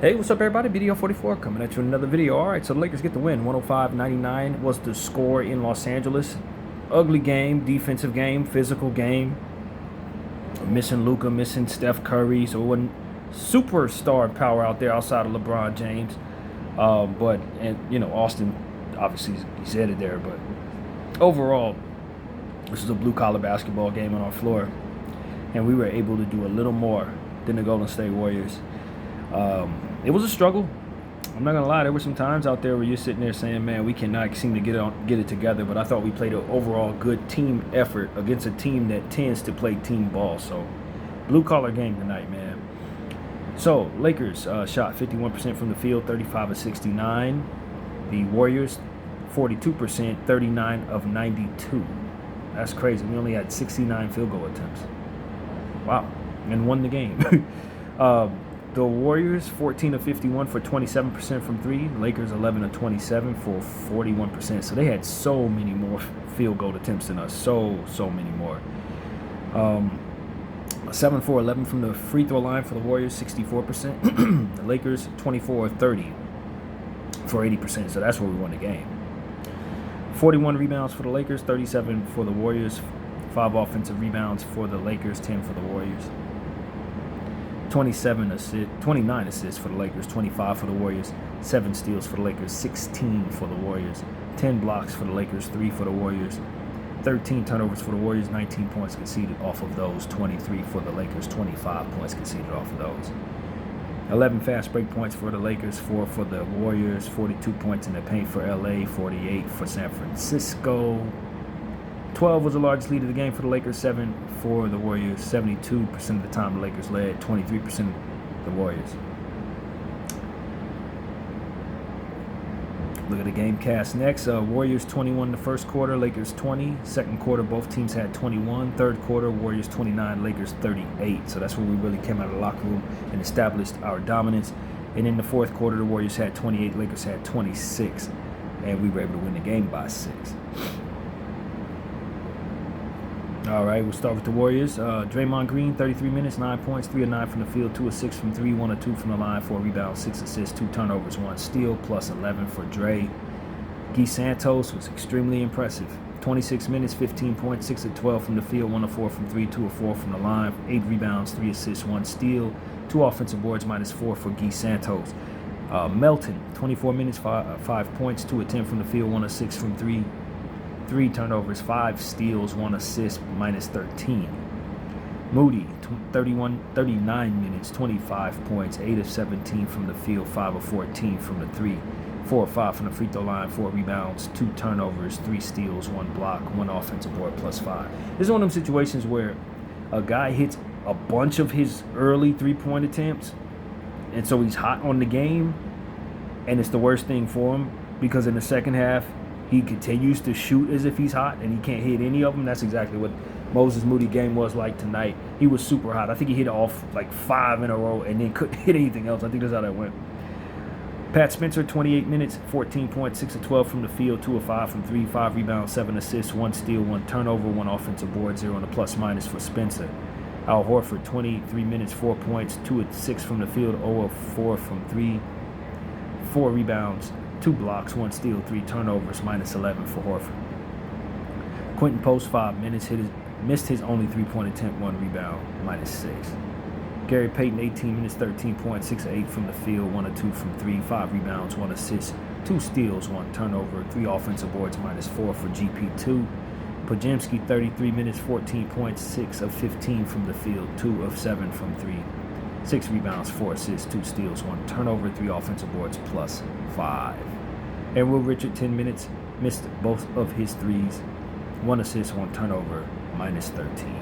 Hey, what's up, everybody? BDO 44 coming at you with another video. All right, so the Lakers get the win. 105-99 was the score in Los Angeles. Ugly game, defensive game, physical game. Missing Luka, missing Steph Curry, so it wasn't superstar power out there outside of LeBron James. But Austin, obviously, he's headed there. But overall, this is a blue-collar basketball game on our floor, and we were able to do a little more than the Golden State Warriors. It was a struggle. I'm not gonna lie. There were some times out there where you're sitting there saying, "Man, we cannot seem to get it together." But I thought we played an overall good team effort against a team that tends to play team ball. So, blue collar game tonight, man. So Lakers shot 51% from the field, 35 of 69. The Warriors, 42%, 39 of 92. That's crazy. We only had 69 field goal attempts. Wow, and won the game. The Warriors, 14 of 51 for 27% from three. Lakers, 11 of 27 for 41%. So they had so many more field goal attempts than us. So many more. 7 for 11 from the free throw line for the Warriors, 64%. The Lakers, 24 of 30 for 80%. So that's where we won the game. 41 rebounds for the Lakers, 37 for the Warriors. 5 offensive rebounds for the Lakers, 10 for the Warriors. 29 assists for the Lakers, 25 for the Warriors, 7 steals for the Lakers, 16 for the Warriors, 10 blocks for the Lakers, 3 for the Warriors, 13 turnovers for the Warriors, 19 points conceded off of those, 23 for the Lakers, 25 points conceded off of those. 11 fast break points for the Lakers, 4 for the Warriors, 42 points in the paint for LA, 48 for San Francisco. 12 was the largest lead of the game for the Lakers, 7 for the Warriors. 72% of the time the Lakers led, 23% the Warriors. Look at the game cast next. Warriors 21 the first quarter, Lakers 20. Second quarter, both teams had 21. Third quarter, Warriors 29, Lakers 38. So that's where we really came out of the locker room and established our dominance. And in the fourth quarter, the Warriors had 28, Lakers had 26. And we were able to win the game by 6. All right, we'll start with the Warriors. Draymond Green, 33 minutes, 9 points, 3 of 9 from the field, 2 of 6 from 3, 1 of 2 from the line, 4 rebounds, 6 assists, 2 turnovers, 1 steal, plus 11 for Dre. Guy Santos was extremely impressive. 26 minutes, 15 points, 6 of 12 from the field, 1 of 4 from 3, 2 of 4 from the line, 8 rebounds, 3 assists, 1 steal, 2 offensive boards, -4 for Guy Santos. Melton, 24 minutes, 5 points, 2 of 10 from the field, 1 of 6 from 3. 3 turnovers, 5 steals, 1 assist, -13. Moody, 39 minutes, 25 points, 8 of 17 from the field, 5 of 14 from the 3, 4 of 5 from the free throw line, 4 rebounds, 2 turnovers, 3 steals, 1 block, 1 offensive board, +5. This is one of them situations where a guy hits a bunch of his early three-point attempts, and so he's hot on the game, and it's the worst thing for him because in the second half, he continues to shoot as if he's hot, and he can't hit any of them. That's exactly what Moses Moody game was like tonight. He was super hot. I think he hit off like 5 in a row and then couldn't hit anything else. I think that's how that went. Pat Spencer, 28 minutes, 14 points, 6 of 12 from the field, 2 of 5 from 3, 5 rebounds, 7 assists, 1 steal, 1 turnover, 1 offensive board, 0 on the plus-minus for Spencer. Al Horford, 23 minutes, 4 points, 2 of 6 from the field, 0 of 4 from 3, 4 rebounds, 2 blocks, 1 steal, 3 turnovers, -11 for Horford. Quentin Post, 5 minutes, missed his only 3-point attempt, 1 rebound, -6. Gary Payton, 18 minutes, 13 points, 6 of 8 from the field, 1 of 2 from 3, 5 rebounds, 1 assist, 2 steals, 1 turnover, 3 offensive boards, -4 for GP2. Podziemski, 33 minutes, 14 points, 6 of 15 from the field, 2 of 7 from 3. 6 rebounds, 4 assists, 2 steals, 1 turnover, 3 offensive boards, +5. And Will Richard, 10 minutes, missed both of his threes, 1 assist, 1 turnover, -13.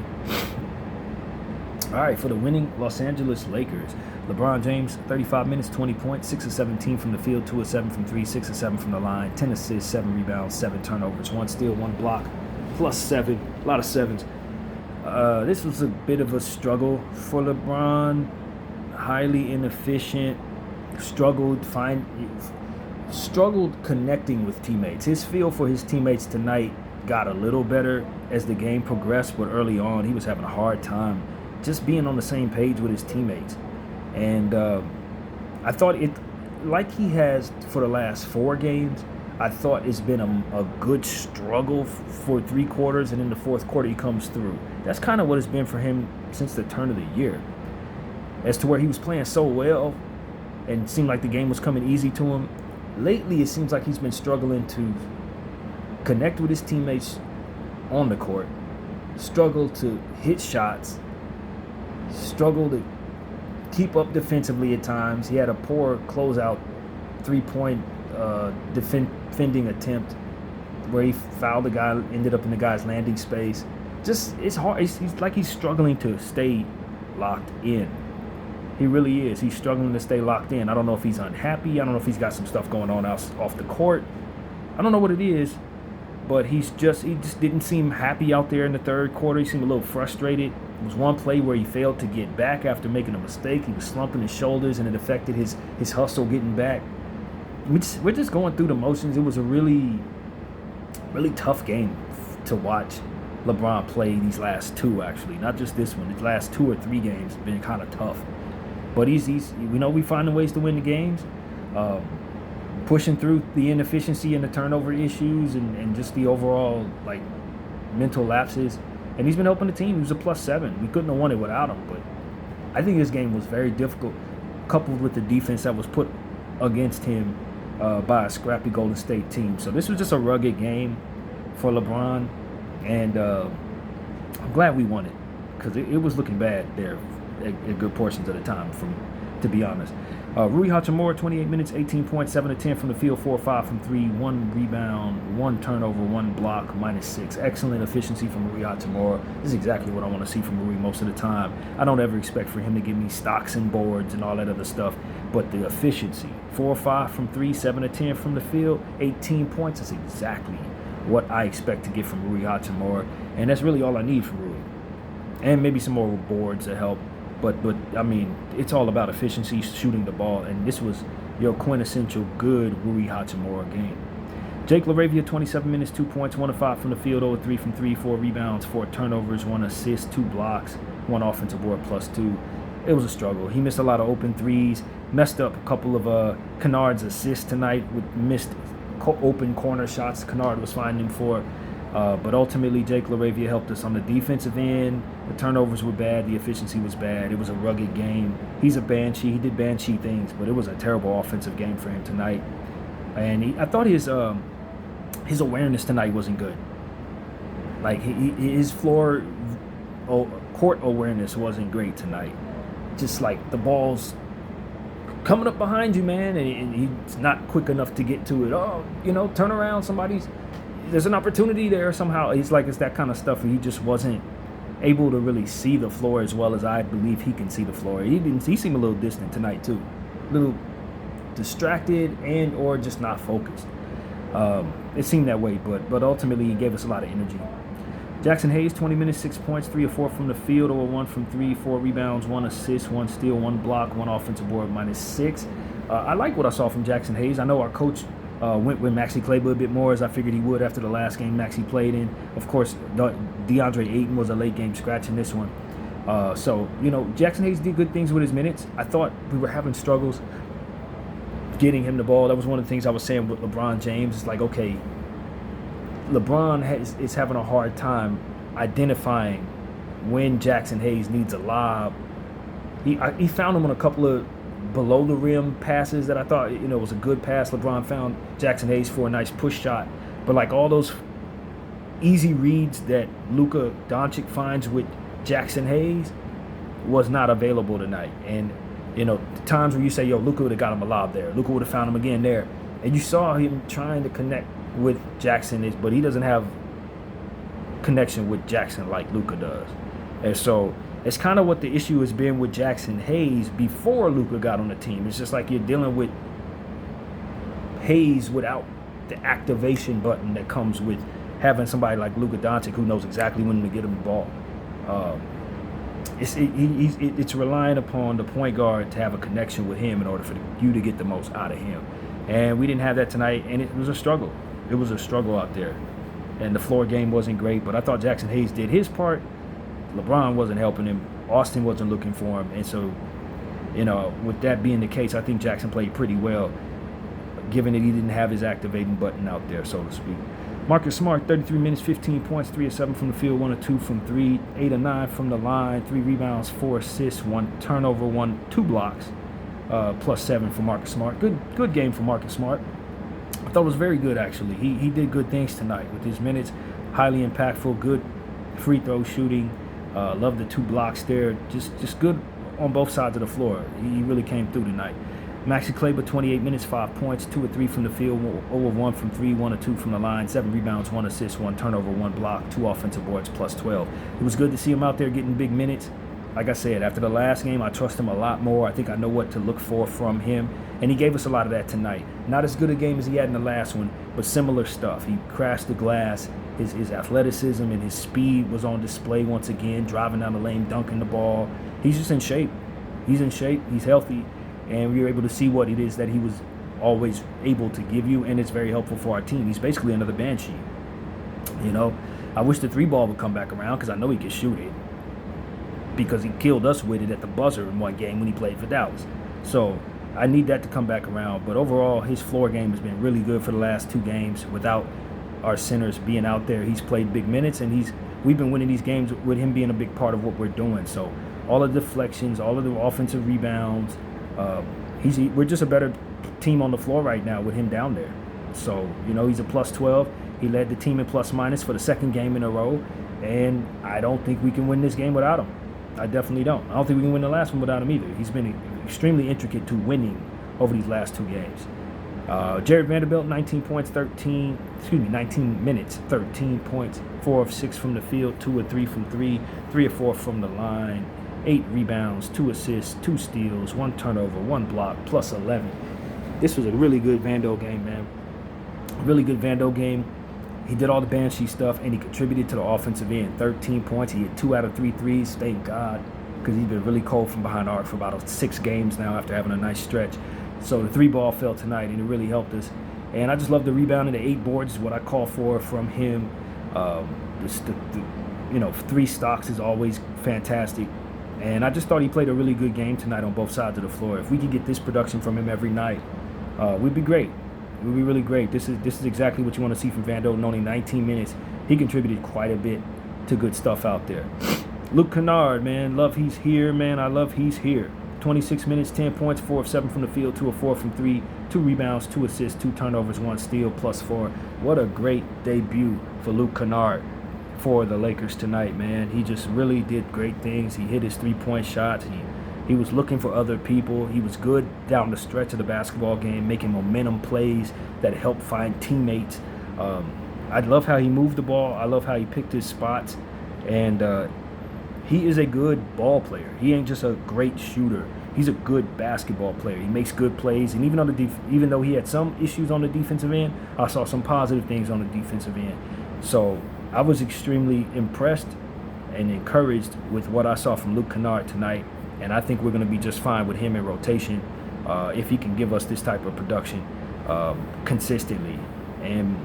All right, for the winning Los Angeles Lakers, LeBron James, 35 minutes, 20 points, 6 of 17 from the field, 2 of 7 from 3, 6 of 7 from the line, 10 assists, 7 rebounds, 7 turnovers, 1 steal, 1 block, +7, a lot of 7s. This was a bit of a struggle for LeBron. Highly inefficient, struggled connecting with teammates. His feel for his teammates tonight got a little better as the game progressed, but early on he was having a hard time just being on the same page with his teammates. And I thought it, like he has for the last 4 games, I thought it's been a good struggle for 3 quarters, and in the fourth quarter he comes through. That's kind of what it's been for him since the turn of the year. As to where he was playing so well and seemed like the game was coming easy to him, lately it seems like he's been struggling to connect with his teammates on the court, struggle to hit shots, struggle to keep up defensively at times. He had a poor closeout 3-point defending attempt where he fouled the guy, ended up in the guy's landing space. Just, it's hard. He's like he's struggling to stay locked in. He really is. He's struggling to stay locked in. I don't know if he's unhappy. I don't know if he's got some stuff going on off the court. I don't know what it is, but he just didn't seem happy out there in the third quarter. He seemed a little frustrated. There was one play where he failed to get back after making a mistake. He was slumping his shoulders, and it affected his hustle getting back. We're just going through the motions. It was a really, really tough game to watch LeBron play these last 2, actually. Not just this one. These last 2 or 3 games have been kind of tough. But we finding ways to win the games. Pushing through the inefficiency and the turnover issues and just the overall, like, mental lapses. And he's been helping the team. He was a +7. We couldn't have won it without him. But I think this game was very difficult, coupled with the defense that was put against him by a scrappy Golden State team. So this was just a rugged game for LeBron. And I'm glad we won it, because it was looking bad there at good portions of the time, to be honest. Rui Hachimura, 28 minutes, 18 points, 7 of 10 from the field, 4 of 5 from 3, 1 rebound, 1 turnover, 1 block, -6. Excellent efficiency from Rui Hachimura. This is exactly what I want to see from Rui most of the time. I don't ever expect for him to give me stocks and boards and all that other stuff, but the efficiency, 4 of 5 from 3, 7 of 10 from the field, 18 points, is exactly what I expect to get from Rui Hachimura, and that's really all I need from Rui. And maybe some more boards to help. But I mean, it's all about efficiency, shooting the ball, and this was your quintessential good Rui Hachimura game. Jake LaRavia, 27 minutes, 2 points, 1 of 5 from the field, 0 of 3 from 3, 4 rebounds, 4 turnovers, 1 assist, 2 blocks, 1 offensive board +2. It was a struggle. He missed a lot of open threes, messed up a couple of Kennard's assists tonight with missed open corner shots Kennard was finding for. But ultimately, Jake LaRavia helped us on the defensive end. The turnovers were bad. The efficiency was bad. It was a rugged game. He's a banshee. He did banshee things, but it was a terrible offensive game for him tonight. And I thought his awareness tonight wasn't good. Like, his court awareness wasn't great tonight. Just like the ball's coming up behind you, man, and he's not quick enough to get to it. Oh, turn around. There's an opportunity there somehow. It's that kind of stuff where he just wasn't able to really see the floor as well as I believe he can see the floor. He seemed a little distant tonight too, a little distracted and or just not focused. It seemed that way, but ultimately he gave us a lot of energy. Jackson Hayes, 20 minutes, 6 points, 3 of 4 from the field, 0 of 1 from 3, 4 rebounds, 1 assist, 1 steal, 1 block, 1 offensive board, -6. I like what I saw from Jackson Hayes. I know our coach went with Maxi Kleber a bit more, as I figured he would after the last game Maxi played in. Of course, DeAndre Ayton was a late game scratch in this one. So, Jackson Hayes did good things with his minutes. I thought we were having struggles getting him the ball. That was one of the things I was saying with LeBron James. It's like, okay, LeBron is having a hard time identifying when Jackson Hayes needs a lob. He found him on a couple of below the rim passes that I thought was a good pass. LeBron found Jackson Hayes for a nice push shot, but like all those easy reads that Luka Doncic finds with Jackson Hayes was not available tonight. And times where you say, Luka would have got him a lob there, Luka would have found him again there, and you saw him trying to connect with Jackson, but he doesn't have connection with Jackson like Luka does. And so it's kind of what the issue has been with Jackson Hayes before Luka got on the team. It's just like you're dealing with Hayes without the activation button that comes with having somebody like Luka Doncic who knows exactly when to get him the ball. It's relying upon the point guard to have a connection with him in order for you to get the most out of him. And we didn't have that tonight, and it was a struggle. It was a struggle out there. And the floor game wasn't great, but I thought Jackson Hayes did his part. LeBron wasn't helping him. Austin wasn't looking for him. And so With that being the case, I think Jackson played pretty well, given that he didn't have his activating button out there, so to speak. Marcus Smart, 33 minutes, 15 points, 3 of 7 from the field, 1 of 2 from 3, 8 of 9 from the line, 3 rebounds, 4 assists, 1 turnover, 2 blocks, plus 7 for Marcus Smart. Good game for Marcus Smart. I thought it was very good, actually. He did good things tonight with his minutes. Highly impactful, good free throw shooting. Love the 2 blocks there. Just good on both sides of the floor. He really came through tonight. Maxi Kleber, 28 minutes, 5 points, 2 of 3 from the field, 0 of 1 from 3, 1 of 2 from the line, 7 rebounds, 1 assist, 1 turnover, 1 block, 2 offensive boards, plus 12. It was good to see him out there getting big minutes. Like I said, after the last game, I trust him a lot more. I think I know what to look for from him, and he gave us a lot of that tonight. Not as good a game as he had in the last one, but similar stuff. He crashed the glass. His athleticism and his speed was on display once again, driving down the lane, dunking the ball. He's just in shape. He's in shape. He's healthy. And we were able to see what it is that he was always able to give you, and it's very helpful for our team. He's basically another Banshee. I wish the 3-ball would come back around because I know he can shoot it, because he killed us with it at the buzzer in one game when he played for Dallas. So I need that to come back around. But overall, his floor game has been really good for the last 2 games. Without our centers being out there, he's played big minutes, and we've been winning these games with him being a big part of what we're doing. So all the deflections, all of the offensive rebounds, we're just a better team on the floor right now with him down there. So, he's a plus 12. He led the team in plus minus for the 2nd game in a row, and I don't think we can win this game without him. I definitely don't. I don't think we can win the last one without him either. He's been extremely intricate to winning over these last 2 games. Jared Vanderbilt, 19 minutes, 13 points, 4 of 6 from the field, 2 of 3 from 3, 3 of 4 from the line, 8 rebounds, 2 assists, 2 steals, 1 turnover, 1 block, plus 11. This was a really good Vando game, man. Really good Vando game. He did all the Banshee stuff, and he contributed to the offensive end. 13 points. He hit 2 out of 3 threes. Thank God, because he's been really cold from behind the arc for about 6 games now after having a nice stretch. So the 3-ball fell tonight, and it really helped us. And I just love the rebound and the 8 boards is what I call for from him. 3 stocks is always fantastic. And I just thought he played a really good game tonight on both sides of the floor. If we could get this production from him every night, we'd be great. We'd be really great. This is exactly what you want to see from Vando. In only 19 minutes, he contributed quite a bit to good stuff out there. Luke Kennard, man, love he's here, man. I love he's here. 26 minutes, 10 points, 4 of 7 from the field, 2 of 4 from 3, 2 rebounds, 2 assists, 2 turnovers, 1 steal, plus 4. What a great debut for Luke Kennard for the Lakers tonight, man. He just really did great things. He hit his 3-point shots. He was looking for other people. He was good down the stretch of the basketball game, making momentum plays that helped find teammates. I love how he moved the ball. I love how he picked his spots. And he is a good ball player. He ain't just a great shooter. He's a good basketball player. He makes good plays. And even though he had some issues on the defensive end, I saw some positive things on the defensive end. So I was extremely impressed and encouraged with what I saw from Luke Kennard tonight. And I think we're going to be just fine with him in rotation if he can give us this type of production consistently. And,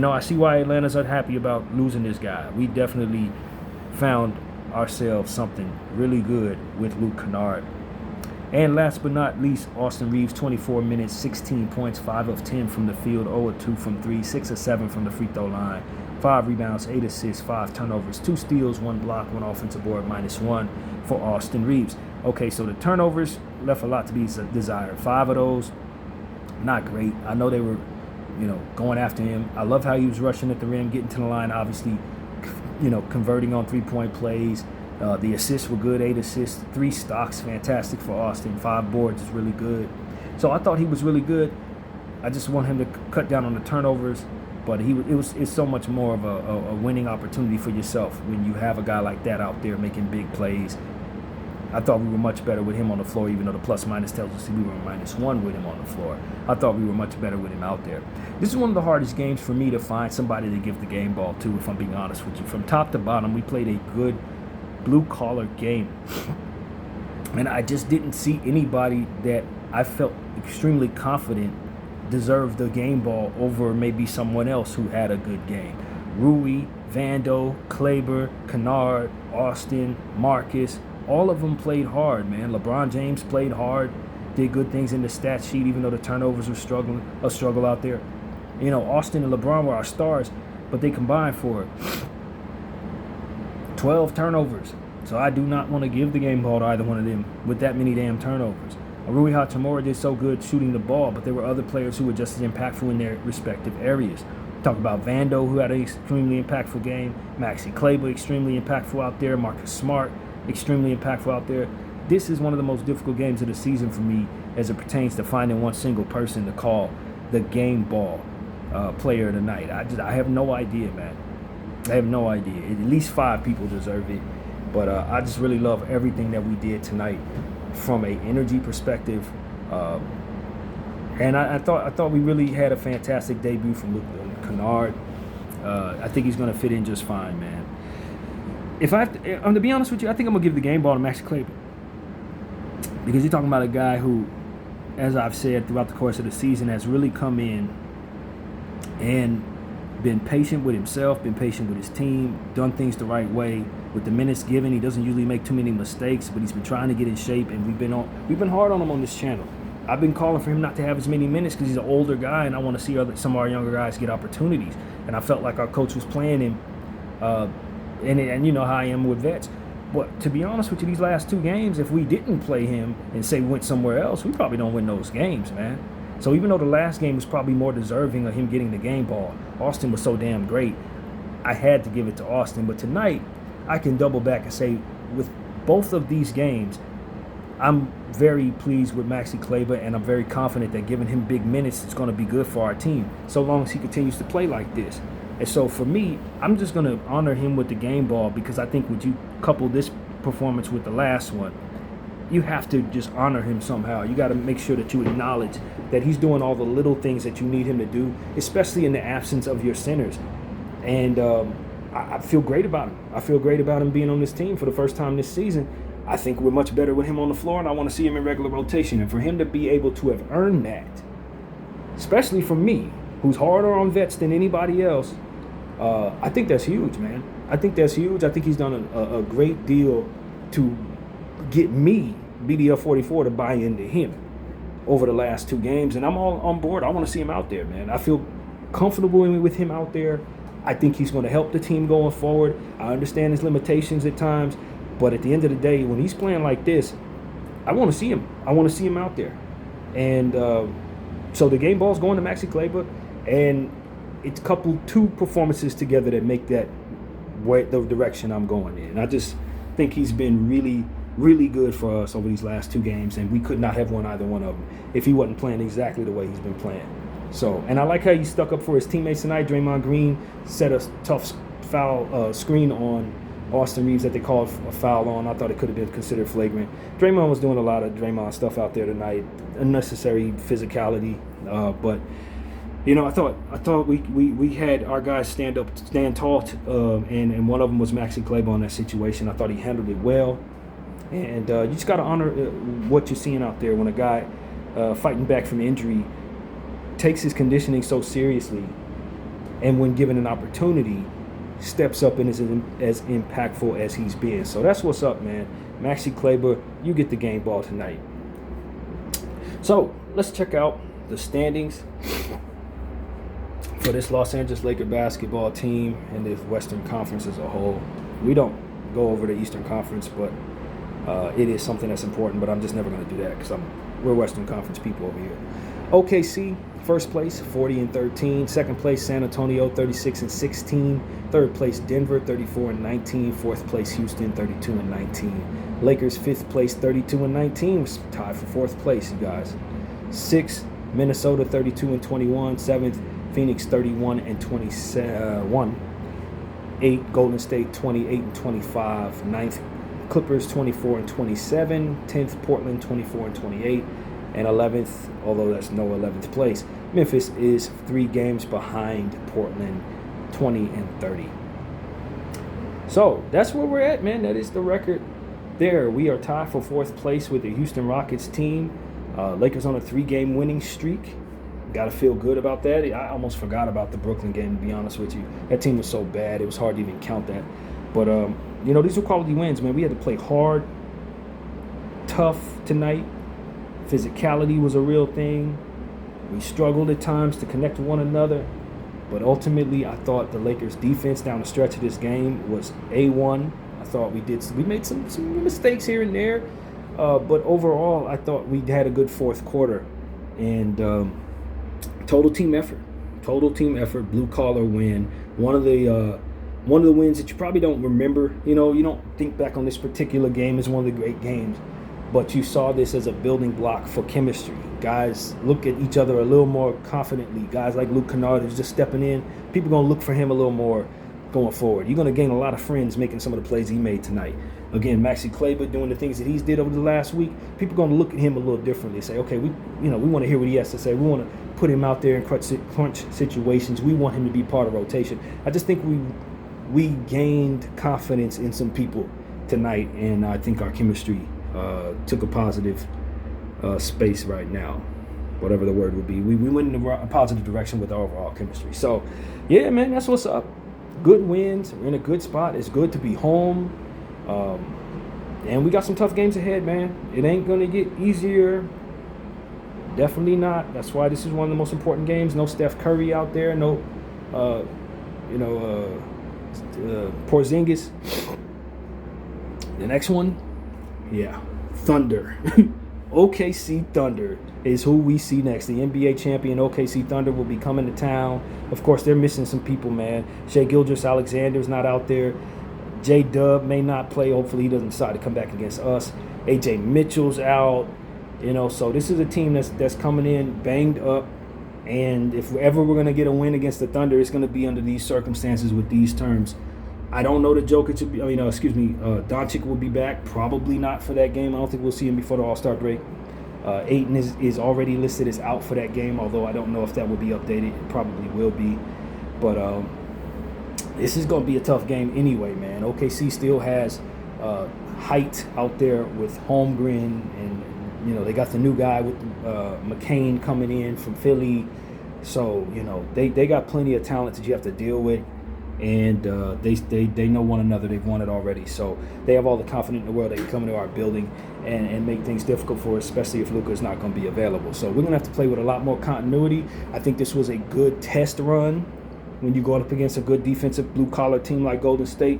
I see why Atlanta's unhappy about losing this guy. We definitely found ourselves something really good with Luke Kennard. And last but not least, Austin Reeves, 24 minutes, 16 points, 5 of 10 from the field, 0 of 2 from 3, 6 of 7 from the free throw line, 5 rebounds, 8 assists, 5 turnovers, 2 steals, 1 block, 1 offensive board, -1 for Austin Reeves. Okay, so the turnovers left a lot to be desired. 5 of those, not great. I know they were, going after him. I love how he was rushing at the rim, getting to the line, obviously, converting on 3-point plays. The assists were good, 8 assists, 3 stocks, fantastic for Austin. 5 boards is really good. So I thought he was really good. I just want him to cut down on the turnovers. But it's so much more of a winning opportunity for yourself when you have a guy like that out there making big plays. I thought we were much better with him on the floor, even though the plus-minus tells us we were -1 with him on the floor. I thought we were much better with him out there. This is one of the hardest games for me to find somebody to give the game ball to, if I'm being honest with you. From top to bottom, we played a good blue-collar game. And I just didn't see anybody that I felt extremely confident deserved the game ball over maybe someone else who had a good game. Rui, Vando, Kleber, Kennard, Austin, Marcus, all of them played hard, man. LeBron James played hard, did good things in the stat sheet, even though the turnovers were a struggle out there. You know, Austin and LeBron were our stars, but they combined for 12 turnovers. So I do not want to give the game ball to either one of them with that many damn turnovers. Rui Hachimura did so good shooting the ball, but there were other players who were just as impactful in their respective areas. Talk about Vando, who had an extremely impactful game. Maxi Kleber, extremely impactful out there. Marcus Smart, extremely impactful out there. This is one of the most difficult games of the season for me as it pertains to finding one single person to call the game ball player of the night. I have no idea, man. I have no idea. At least 5 people deserve it. But I just really love everything that we did tonight from an energy perspective. And I thought we really had a fantastic debut from Luke Kennard. I think he's going to fit in just fine, man. If I have to be honest with you, I think I'm going to give the game ball to Maxi Kleber. Because you're talking about a guy who, as I've said throughout the course of the season, has really come in and been patient with himself, been patient with his team, done things the right way. With the minutes given, he doesn't usually make too many mistakes, but he's been trying to get in shape, and we've been hard on him on this channel. I've been calling for him not to have as many minutes because he's an older guy, and I want to see some of our younger guys get opportunities. And I felt like our coach was playing him, and you know how I am with vets. But to be honest with you, these last 2 games, if we didn't play him and say we went somewhere else, we probably don't win those games, man. So even though the last game was probably more deserving of him getting the game ball, Austin was so damn great, I had to give it to Austin. But tonight, I can double back and say with both of these games, I'm very pleased with Maxi Kleber, and I'm very confident that giving him big minutes is going to be good for our team, so long as he continues to play like this. And so for me, I'm just going to honor him with the game ball, because I think when you couple this performance with the last one, you have to just honor him somehow. You got to make sure that you acknowledge that he's doing all the little things that you need him to do, especially in the absence of your centers. And I feel great about him. I feel great about him being on this team for the first time this season. I think we're much better with him on the floor, and I want to see him in regular rotation. And for him to be able to have earned that, especially for me, who's harder on vets than anybody else, I think that's huge, man. I think that's huge. I think he's done a great deal to get me, BDL 44, to buy into him over the last 2 games. And I'm all on board. I want to see him out there, man. I feel comfortable with him out there. I think he's going to help the team going forward. I understand his limitations at times, but at the end of the day, when he's playing like this, I want to see him. I want to see him out there. And so the game ball's going to Maxi Kleber, and it's coupled 2 performances together that make that the direction I'm going in. I just think he's been really, really good for us over these last 2 games, and we could not have won either one of them if he wasn't playing exactly the way he's been playing. So, and I like how he stuck up for his teammates tonight. Draymond Green set a tough foul screen on Austin Reeves that they called a foul on. I thought it could have been considered flagrant. Draymond was doing a lot of Draymond stuff out there tonight, unnecessary physicality. But you know, I thought we had our guys stand tall, and one of them was Maxi Kleber on that situation. I thought he handled it well, and you just got to honor what you're seeing out there when a guy fighting back from injury takes his conditioning so seriously, and when given an opportunity, steps up and is as impactful as he's been. So that's what's up, man. Maxi Kleber, you get the game ball tonight. So let's check out the standings for this Los Angeles Lakers basketball team and the Western Conference as a whole. We don't go over the Eastern Conference, but it is something that's important, but I'm just never going to do that because we're Western Conference people over here. OKC, first place, 40-13. Second place, San Antonio, 36-16. Third place, Denver, 34-19. Fourth place, Houston, 32-19. Lakers, fifth place, 32-19. Was tied for fourth place, you guys. Sixth, Minnesota, 32-21. Seventh, Phoenix, 31-21. 8, Golden State, 28-25. Ninth, Clippers, 24-27. 10th, Portland, 24-28. And 11th, although that's no 11th place, Memphis is 3 games behind Portland, 20-30. So that's where we're at, man. That is the record there. We are tied for fourth place with the Houston Rockets team. Lakers on a 3-game winning streak. Got to feel good about that. I almost forgot about the Brooklyn game, to be honest with you. That team was so bad, it was hard to even count that. But, you know, these were quality wins, man. We had to play hard. tough tonight. Physicality was a real thing. We struggled at times to connect with one another. But ultimately, I thought the Lakers' defense down the stretch of this game was A1. I thought we made some mistakes here and there. But overall, I thought we had a good fourth quarter. And total team effort. Blue collar win. One of the wins that you probably don't remember. You don't think back on this particular game as one of the great games, but you saw this as a building block for chemistry. Guys look at each other a little more confidently. Guys like Luke Kennard is just stepping in. People are going to look for him a little more going forward. You're going to gain a lot of friends making some of the plays he made tonight. Again, Maxi Kleber doing the things that he's did over the last week. People are going to look at him a little differently. Say, okay, we want to hear what he has to say. We want to put him out there in crunch situations. We want him to be part of rotation. I just think we gained confidence in some people tonight, and I think our chemistry took a positive space right now, whatever the word would be. We went in a positive direction with our overall chemistry. So, yeah, man, that's what's up. Good wins. We're in a good spot. It's good to be home. And we got some tough games ahead, man. It ain't going to get easier. Definitely not. That's why this is one of the most important games. No Steph Curry out there. No, Porzingis. The next one, yeah, Thunder. OKC Thunder is who we see next. The NBA champion OKC Thunder will be coming to town. Of course, they're missing some people, man. Shai Gilgeous-Alexander's not out there. J-Dub may not play. Hopefully he doesn't decide to come back against us. AJ Mitchell's out. So this is a team that's coming in banged up. And if ever we're going to get a win against the Thunder, it's going to be under these circumstances with these terms. I don't know that Doncic will be back. Probably not for that game. I don't think we'll see him before the All-Star break. Ayton is already listed as out for that game, although I don't know if that will be updated. It probably will be. But this is going to be a tough game anyway, man. OKC still has height out there with Holmgren, and they got the new guy with McCain coming in from Philly. So, they got plenty of talent that you have to deal with. And they know one another. They've won it already. So they have all the confidence in the world. They can come into our building and make things difficult for us, especially if Luka's not going to be available. So we're going to have to play with a lot more continuity. I think this was a good test run when you go up against a good defensive blue-collar team like Golden State.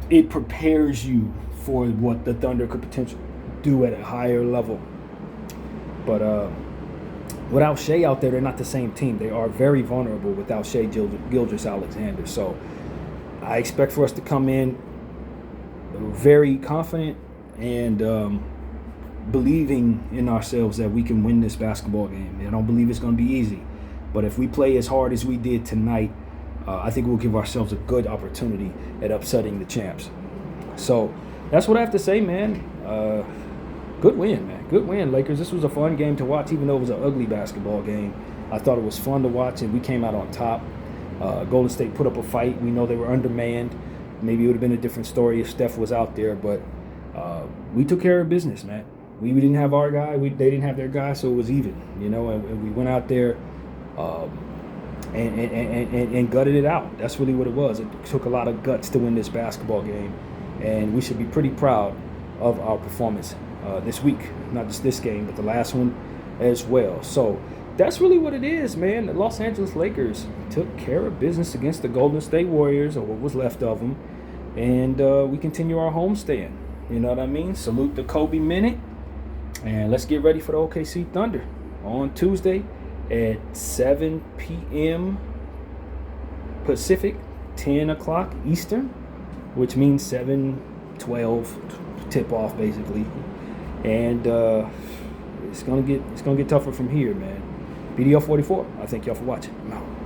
It prepares you for what the Thunder could potentially do at a higher level. But without Shai out there, they're not the same team. They are very vulnerable without Shai Gilgeous-Alexander. So I expect for us to come in very confident and believing in ourselves that we can win this basketball game. I don't believe it's going to be easy. But if we play as hard as we did tonight, I think we'll give ourselves a good opportunity at upsetting the champs. So that's what I have to say, man. Good win, man. Good win, Lakers. This was a fun game to watch, even though it was an ugly basketball game. I thought it was fun to watch, and we came out on top. Golden State put up a fight. We know they were undermanned. Maybe it would have been a different story if Steph was out there, but we took care of business, man. We didn't have our guy. They didn't have their guy, so it was even, and we went out there and gutted it out. That's really what it was. It took a lot of guts to win this basketball game, and we should be pretty proud of our performance this week. Not just this game, but the last one as well. So that's really what it is, man. The Los Angeles Lakers took care of business against the Golden State Warriors, or what was left of them, and we continue our homestand. You know what I mean? Salute the Kobe minute, and let's get ready for the OKC Thunder on Tuesday at 7 p.m. Pacific, 10 o'clock Eastern, which means 7:12 tip-off, basically. And it's gonna get tougher from here, man. BDL 44. I thank y'all for watching. I'm out.